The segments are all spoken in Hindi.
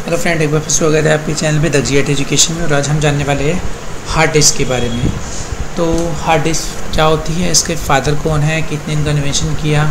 हेलो फ्रेंड, एक बार फिर स्वागत है आपके चैनल पे द GATE एजुकेशन में। और आज हम जानने वाले हैं हार्ड डिस्क के बारे में। तो हार्ड डिस्क क्या होती है, इसके फादर कौन है, कितने इनका इन्वेंशन किया,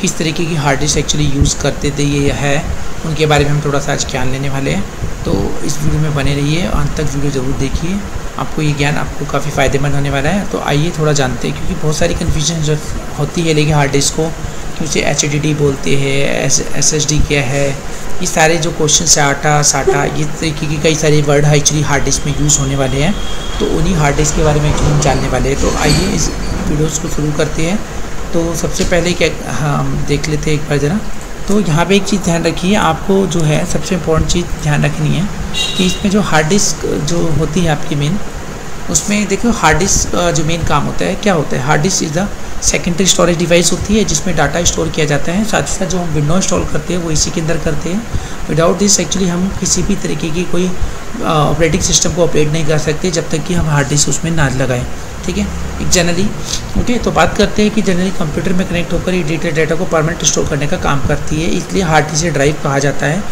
किस तरीके की हार्ड डिस्क एक्चुअली यूज़ करते थे ये है, उनके बारे में हम थोड़ा सा आज ज्ञान लेने वाले हैं। तो इस वीडियो में बने रहिए, अंत तक वीडियो ज़रूर देखिए, आपको ये ज्ञान आपको काफ़ी फ़ायदेमंद होने वाला है। तो आइए थोड़ा जानते हैं, क्योंकि बहुत सारी कन्फ्यूजन होती है लेकिन हार्ड डिस्क को कि उसे HDD बोलते हैं, SSD क्या है, ये सारे जो क्वेश्चन SATA ये तरीके की कई सारे वर्ड एक्चुअली हार्ड डिस्क में यूज़ होने वाले हैं। तो उन्हीं हार्ड डिस्क के बारे में एक्चुअली हम जानने वाले हैं। तो आइए इस वीडियोज़ को शुरू करते हैं। तो सबसे पहले क्या हम देख लेते हैं एक बार ज़रा। तो यहाँ पे एक चीज़ ध्यान रखिए, आपको जो है सबसे इम्पोर्टेंट चीज़ ध्यान रखनी है कि इसमें जो हार्ड डिस्क जो होती है आपकी मेन, उसमें देखो हार्ड डिस्क जो मेन काम होता है क्या होता है। Hard disk is the secondary storage device होती है जिसमें डाटा स्टोर किया जाता है। साथ ही साथ जो हम विंडो इंस्टॉल करते हैं वो इसी के अंदर करते हैं। विदाउट दिस एक्चुअली हम किसी भी तरीके की कोई ऑपरेटिंग सिस्टम को ऑपरेट नहीं कर सकते जब तक कि हम हार्ड डिस्क उसमें ना लगाएं। ठीक है, एक जनरली ओके। तो बात करते हैं कि जनरली कंप्यूटर में कनेक्ट होकर ये डिजिटल डाटा को परमानेंट स्टोर करने का काम करती है, इसलिए हार्ड डिस्क ड्राइव कहा जाता है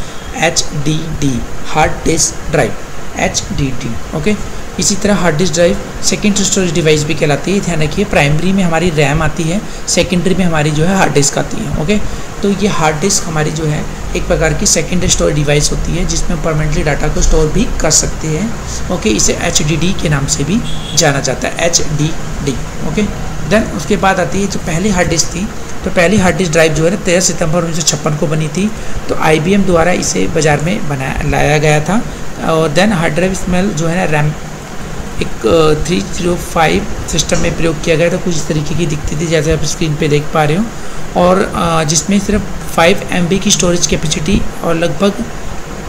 HDD, hard disk drive HDD। Okay, इसी तरह hard disk drive secondary storage device भी कहलाती है। ध्यान रखिए, प्राइमरी में हमारी रैम आती है, सेकेंडरी में हमारी जो है हार्ड डिस्क आती है। ओके, तो ये हार्ड डिस्क हमारी जो है एक प्रकार की सेकेंडरी स्टोरेज डिवाइस होती है जिसमें परमानेंटली डाटा को स्टोर भी कर सकते हैं। ओके, इसे HDD के नाम से भी जाना जाता है, HDD। ओके, देन उसके बाद आती है जो पहली हार्ड डिस्क थी। तो पहली हार्ड डिस्क ड्राइव जो है ना 13 सितंबर 1956 को बनी थी। तो IBM द्वारा इसे बाज़ार में लाया गया था। और देन हार्ड ड्राइव स्मेल जो है ना रैम एक 305 सिस्टम में प्रयोग किया गया था। कुछ इस तरीके की दिखती थी जैसे आप स्क्रीन पे देख पा रहे हो। और जिसमें सिर्फ 5 MB की स्टोरेज कैपेसिटी और लगभग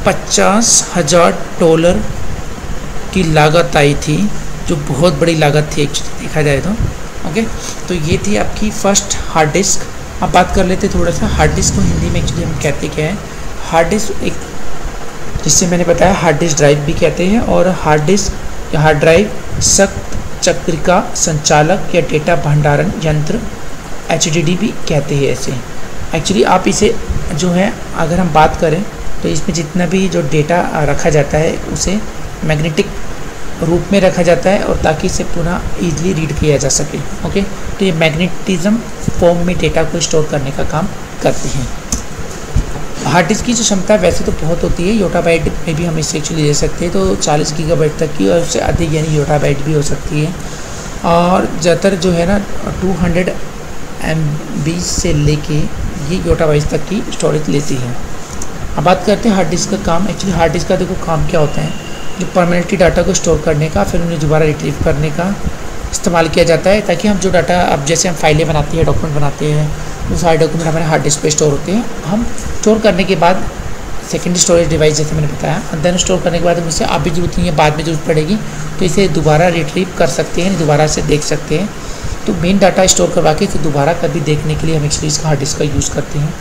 $50,000 की लागत आई थी, जो बहुत बड़ी लागत थी एक्चुअली देखा जाए तो। ओके, तो ये थी आपकी फर्स्ट हार्ड डिस्क। अब बात कर लेते थोड़ा सा हार्ड डिस्क को हिंदी में एक्चुअली हम कहते क्या है। हार्ड डिस्क एक, जिससे मैंने बताया हार्ड डिस्क ड्राइव भी कहते हैं, और हार्ड डिस्क हार्ड ड्राइव सख्त चक्रिका संचालक या डेटा भंडारण यंत्र HDD भी कहते हैं ऐसे। एक्चुअली आप इसे जो है अगर हम बात करें तो इसमें जितना भी जो डेटा रखा जाता है उसे मैग्नेटिक रूप में रखा जाता है, और ताकि इसे पुनः ईजिली रीड किया जा सके। ओके, तो ये मैग्नेटिज्म फॉर्म में डेटा को स्टोर करने का काम करते हैं। हार्ड डिस्क की जो क्षमता वैसे तो बहुत होती है, योटाबाइट में भी हम इसे एक्चुअली ले सकते हैं, तो 40 गीगाबाइट तक की, और उससे अधिक यानी योटाबाइट भी हो सकती है। और ज़्यादातर जो है ना 200 MB से लेके ये योटाबाइट तक की स्टोरेज लेती है। अब बात करते हैं हार्ड डिस्क का काम। एक्चुअली हार्ड डिस्क का देखो काम क्या होता है, जो परमानेंटली डाटा को स्टोर करने का, फिर उन्हें दोबारा रिट्रीव करने का इस्तेमाल किया जाता है, ताकि हम जो डाटा, अब जैसे हम फाइलें बनाते हैं, डॉक्यूमेंट बनाते हैं, वो सारे डॉक्यूमेंट हमारे हार्ड डिस्क पे स्टोर होते हैं। हम स्टोर करने के बाद सेकेंडरी स्टोरेज डिवाइस जैसे मैंने बताया, देन स्टोर करने के बाद हम इसे अभी जरूरत नहीं है, बाद में जरूरत पड़ेगी तो इसे दोबारा रिट्रीव कर सकते हैं, दोबारा से देख सकते हैं। तो मेन डाटा स्टोर करवा के फिर दोबारा कभी देखने के लिए हम एक्चुअली इसका हार्ड डिस्क का यूज़ करते हैं।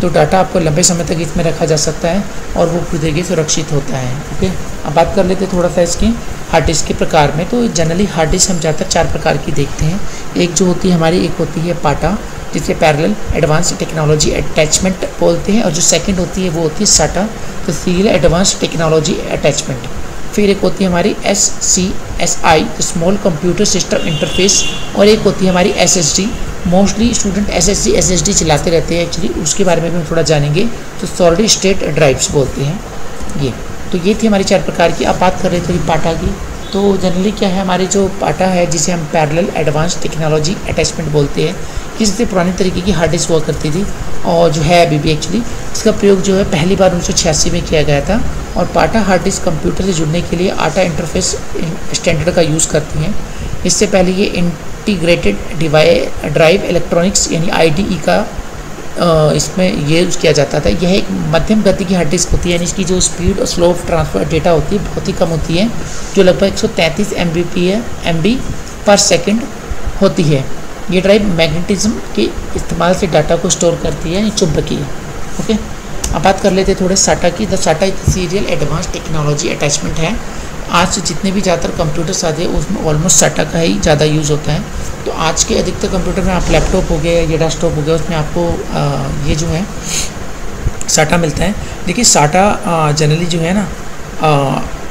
तो डाटा आपको लंबे समय तक इसमें रखा जा सकता है और वो पूरी तरीके से सुरक्षित होता है। ओके, अब बात कर लेते हैं थोड़ा सा इसकी हार्ड डिस्क के प्रकार में। तो जनरली हार्ड डिस्क हम ज़्यादातर 4 प्रकार की देखते हैं। एक जो होती है हमारी, एक होती है पाटा, जिसे पैरेलल एडवांस टेक्नोलॉजी अटैचमेंट बोलते हैं, और जो सेकंड होती है वो होती है SATA, तो सीरियल एडवांस टेक्नोलॉजी अटैचमेंट। फिर एक होती है हमारी SCSI, small computer system interface, और एक होती है हमारी SSD। मोस्टली स्टूडेंट SSD चलाते रहते हैं एक्चुअली, उसके बारे में भी हम थोड़ा जानेंगे। तो सॉलिड स्टेट ड्राइव्स बोलते हैं ये। तो ये थी हमारी 4 प्रकार की। अब बात कर रहे थे पाटा की। तो जनरली क्या है, हमारी जो पाटा है जिसे हम पैरेलल एडवांस टेक्नोलॉजी अटैचमेंट बोलते हैं, इससे पुरानी तरीके की हार्ड डिस्क हुआ करती थी, और जो है अभी भी एक्चुअली इसका प्रयोग जो है पहली बार 1986 में किया गया था। और पाटा हार्ड डिस्क कंप्यूटर से जुड़ने के लिए आटा इंटरफेस स्टैंडर्ड का यूज़ करती हैं। इससे पहले ये इंटीग्रेटेड ड्राइव इलेक्ट्रॉनिक्स यानी IDE का इसमें ये यूज़ किया जाता था। यह एक मध्यम गति की हार्ड डिस्क होती है, यानी इसकी जो स्पीड और स्लो ट्रांसफ़र डेटा होती है बहुत ही कम होती है, जो लगभग 133 MB पर सेकंड होती है। ये ड्राइव मैग्नेटिज्म के इस्तेमाल से डाटा को स्टोर करती है, यानी चुंबकीय। ओके, अब बात कर लेते हैं थोड़े SATA की। The SATA serial advance technology attachment है। आज से जितने भी ज़्यादातर कंप्यूटर्स आते हैं उसमें ऑलमोस्ट SATA का ही ज़्यादा यूज़ होता है। तो आज के अधिकतर कंप्यूटर में आप लैपटॉप हो गए या डेस्कटॉप हो गया, उसमें आपको ये जो है साटा मिलता है। देखिए साटा जनरली जो है ना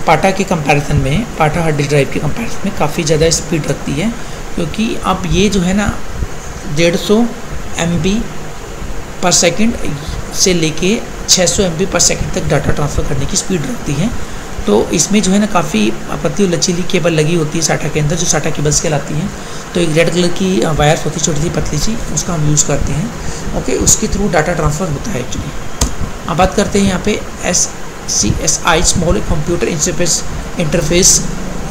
पाटा के कंपैरिजन में, पाटा हार्ड डिस्क ड्राइव के कंपैरिजन में काफ़ी ज़्यादा स्पीड रखती है, क्योंकि अब ये जो है ना 150 MB पर सेकंड से लेके 600 MB पर सेकंड तक डाटा ट्रांसफ़र करने की स्पीड रखती है। तो इसमें जो है ना काफ़ी पतली और लचीली केबल लगी होती है साटा के अंदर, जो साटा केबल्स कहलाती हैं। तो एक रेड कलर की वायर्स होती है छोटी सी पतली सी, उसका हम यूज़ करते हैं। ओके, उसके थ्रू डाटा ट्रांसफ़र होता है एक्चुअली। अब बात करते हैं यहाँ पे SCSI स्मॉल कंप्यूटर इंटरफेस।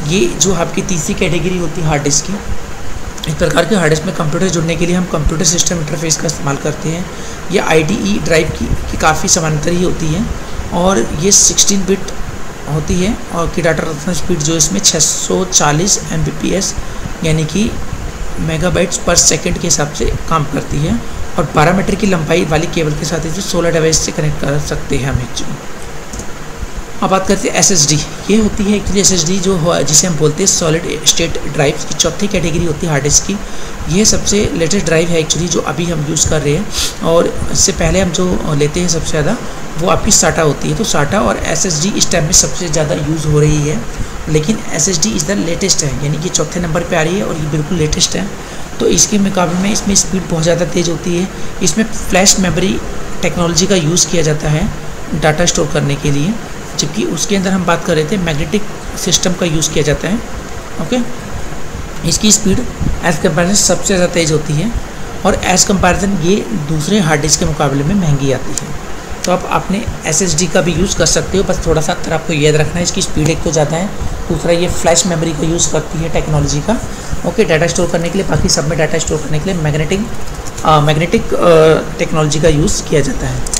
ये जो आपकी तीसरी कैटेगरी होती है हार्ड डिस्क की। इस प्रकार के हार्ड डिस्क में कंप्यूटर जुड़ने के लिए हम कंप्यूटर सिस्टम इंटरफेस का इस्तेमाल करते हैं। ये IDE ड्राइव की काफ़ी समानांतर ही होती है, और ये 16 बिट होती है, और की डाटा ट्रांसफर स्पीड जो इसमें 640 Mbps यानी कि मेगाबाइट्स पर सेकंड के हिसाब से काम करती है, और 12 मीटर की लंबाई वाली केबल के साथ इसे 16 डिवाइस से कनेक्ट कर सकते हैं हम एक्चुअली। अब बात करते हैं SSD। ये होती है एक्चुअली SSD जिसे हम बोलते हैं सॉलिड स्टेट ड्राइव की चौथी कैटेगरी होती है हार्ड डिस्क की। ये सबसे लेटेस्ट ड्राइव है एक्चुअली जो अभी हम यूज़ कर रहे हैं, और इससे पहले हम जो लेते हैं सबसे ज़्यादा वो आपकी साटा होती है। तो साटा और SSD इस टाइम में सबसे ज़्यादा यूज़ हो रही है, लेकिन SSD इज़ द लेटेस्ट है, यानी कि चौथे नंबर पे आ रही है, और ये बिल्कुल लेटेस्ट है। तो इसके मुकाबले में इसमें स्पीड बहुत ज़्यादा तेज़ होती है। इसमें फ्लैश मेमोरी टेक्नोलॉजी का यूज़ किया जाता है डाटा स्टोर करने के लिए, जबकि उसके अंदर हम बात कर रहे थे मैग्नेटिक सिस्टम का यूज़ किया जाता है। ओके, इसकी स्पीड एज़ कंपेरिजन सबसे ज़्यादा तेज़ होती है, और एज़ कंपेरिजन ये दूसरे हार्ड डिस्क के मुकाबले में महंगी आती है। तो आप अपने SSD का भी यूज़ कर सकते हो, बस थोड़ा सा अंतर आपको याद रखना है। इसकी स्पीड एक तो ज़्यादा है, दूसरा ये फ्लैश मेमोरी का यूज़ करती है टेक्नोलॉजी का। ओके, डाटा स्टोर करने के लिए, बाकी सब में डाटा स्टोर करने के लिए मैग्नेटिक टेक्नोलॉजी का यूज़ किया जाता है।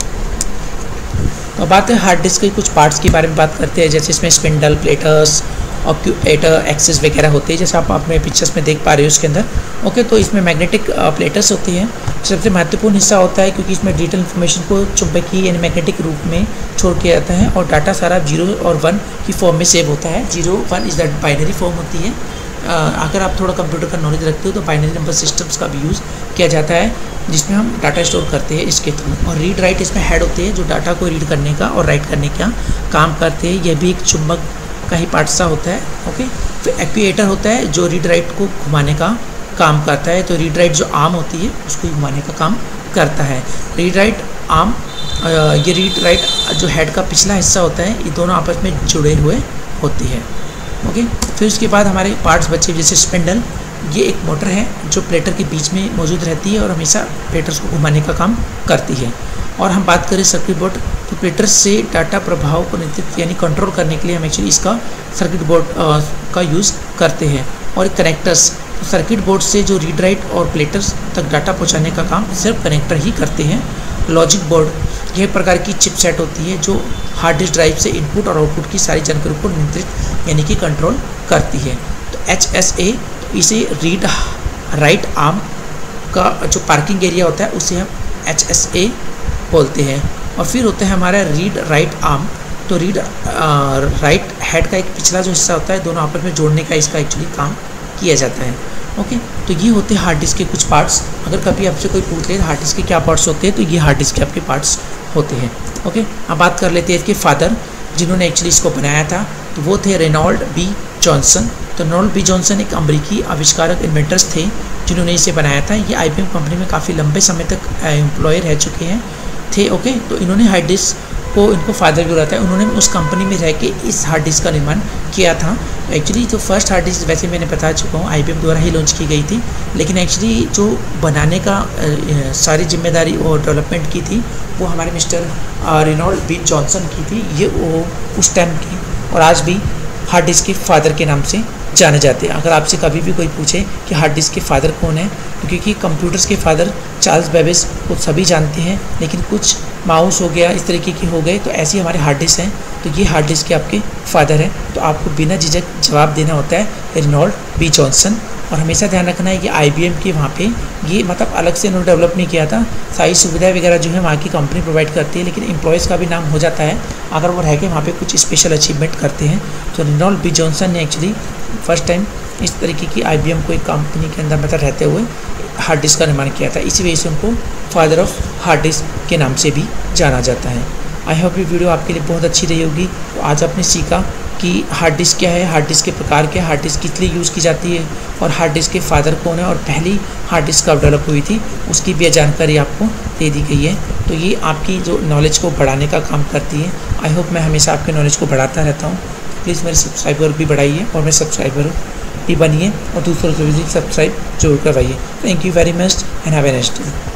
तो बात है हार्ड डिस्क के कुछ पार्ट्स के बारे में बात करते हैं, जैसे इसमें स्पिंडल, प्लेटर्स, ऑक्यूएटर, एक्सेस वगैरह होते हैं, जैसे आप अपने पिक्चर्स में देख पा रहे हो इसके अंदर। ओके, तो इसमें मैग्नेटिक प्लेटर्स होती हैं, सबसे महत्वपूर्ण हिस्सा होता है, क्योंकि इसमें डिजिटल इन्फॉर्मेशन को चुंबकीय यानी मैग्नेटिक रूप में छोड़ के जाता है, और डाटा सारा 0 और 1 की फॉर्म में सेव होता है। 0 1 इज़ दैट बाइनरी फॉर्म होती है। अगर आप थोड़ा कंप्यूटर का नॉलेज रखते हो तो बाइनरी नंबर सिस्टम्स का भी यूज़ किया जाता है, जिसमें हम डाटा स्टोर करते हैं इसके थ्रू। और रीड राइट इसमें हेड होते हैं, जो डाटा को रीड करने का और राइट करने का काम करते हैं। यह भी एक चुंबक का ही पार्ट सा होता है। ओके, फिर एक्चुएटर होता है जो रीड राइट को घुमाने का काम करता है। तो रीड राइट जो आर्म होती है उसको घुमाने का काम करता है। रीड राइट आर्म, ये रीड राइट जो हेड का पिछला हिस्सा होता है, ये दोनों आपस में जुड़े हुए होते हैं। ओके, फिर उसके बाद हमारे पार्ट्स बचे, जैसे स्पिंडल। ये एक मोटर है जो प्लेटर के बीच में मौजूद रहती है और हमेशा प्लेटर्स को घुमाने का काम करती है। और हम बात करें सर्किट बोर्ड, तो प्लेटर से डाटा प्रभाव को नियंत्रित यानी कंट्रोल करने के लिए हम एक्चुअली इसका सर्किट बोर्ड का यूज़ करते हैं। और कनेक्टर्स, तो सर्किट बोर्ड से जो रीड राइट और प्लेटर्स तक डाटा पहुंचाने का काम सिर्फ कनेक्टर ही करते हैं। लॉजिक बोर्ड, यह एक प्रकार की चिपसेट होती है जो हार्ड डिस्क ड्राइव से इनपुट और आउटपुट की सारी जानकारी को नियंत्रित यानी कि कंट्रोल करती है। तो HSA, इसे रीड राइट आर्म का जो पार्किंग एरिया होता है उसे हम HSA बोलते हैं। और फिर होता है हमारा रीड राइट आर्म। तो रीड राइट हेड का एक पिछला जो हिस्सा होता है, दोनों आपस में जोड़ने का इसका एक्चुअली काम किया जाता है। ओके, तो ये होते हैं हार्ड डिस्क के कुछ पार्ट्स। अगर कभी आपसे कोई पूछ ले हार्ड डिस्क के क्या पार्ट्स होते हैं, तो ये हार्ड डिस्क के आपके पार्ट्स होते हैं। ओके, अब बात कर लेते हैं इसके फादर जिन्होंने एक्चुअली इसको बनाया था, तो वो थे रेनॉल्ड बी जॉनसन। तो रेनॉल्ड बी जॉनसन एक अमेरिकी आविष्कारक इन्वेंटर्स थे जिन्होंने इसे बनाया था। ये IBM कंपनी में काफ़ी लंबे समय तक एम्प्लॉय रह चुके हैं थे। ओके, तो इन्होंने हार्ड डिस्क को इनको फ़ायदा भी हो रहा था, उन्होंने उस कंपनी में रह के इस हार्ड डिस्क का निर्माण किया था। एक्चुअली जो फर्स्ट हार्ड डिस्क वैसे मैंने बता चुका हूँ IBM द्वारा ही लॉन्च की गई थी, लेकिन एक्चुअली जो बनाने का सारी जिम्मेदारी और डेवलपमेंट की थी वो हमारे मिस्टर रेनॉल्ड बी जॉनसन की थी। ये वो उस टाइम की और आज भी हार्ड डिस्क के फादर के नाम से जाने जाते हैं। अगर आपसे कभी भी कोई पूछे कि हार्ड डिस्क के फादर कौन है, तो क्योंकि कंप्यूटर्स के फादर चार्ल्स बेबेज को सभी जानते हैं, लेकिन कुछ माउस हो गया इस तरीके के हो गए, तो ऐसे हमारे हार्ड डिस्क हैं। तो ये हार्ड डिस्क के आपके फादर हैं, तो आपको बिना झिझक जवाब देना होता है रेनॉल्ड बी जॉनसन। और हमेशा ध्यान रखना है कि IBM के वहाँ पे ये मतलब अलग से इन्होंने डेवलप नहीं किया था। सारी सुविधाएं वगैरह जो है वहाँ की कंपनी प्रोवाइड करती है, लेकिन एम्प्लॉयज़ का भी नाम हो जाता है अगर वो रह के वहाँ पे कुछ स्पेशल अचीवमेंट करते हैं। तो रेनॉल्ड बी जॉनसन ने एक्चुअली फर्स्ट टाइम इस तरीके की IBM को एक कंपनी के अंदर मतलब रहते हुए हार्ड डिस्क का निर्माण किया था, इसी वजह से उनको फादर ऑफ हार्ड डिस्क के नाम से भी जाना जाता है। आई होप ये वीडियो आपके लिए बहुत अच्छी रही होगी। तो आज आपने सीखा कि हार्ड डिस्क क्या है, हार्ड डिस्क के प्रकार क्या है, हार्ड डिस्क किस लिए यूज़ की जाती है और हार्ड डिस्क के फादर कौन है और पहली हार्ड डिस्क कब डेवलप हुई थी उसकी भी जानकारी आपको दे दी गई है। तो ये आपकी जो नॉलेज को बढ़ाने का काम करती है। आई होप मैं हमेशा आपके नॉलेज को बढ़ाता रहता हूँ। प्लीज़ मेरे सब्सक्राइबर भी बढ़ाइए और मेरे सब्सक्राइबर भी बनिए और दूसरों को भी सब्सक्राइब जरूर करवाइए। Thank you very much and have a nice day.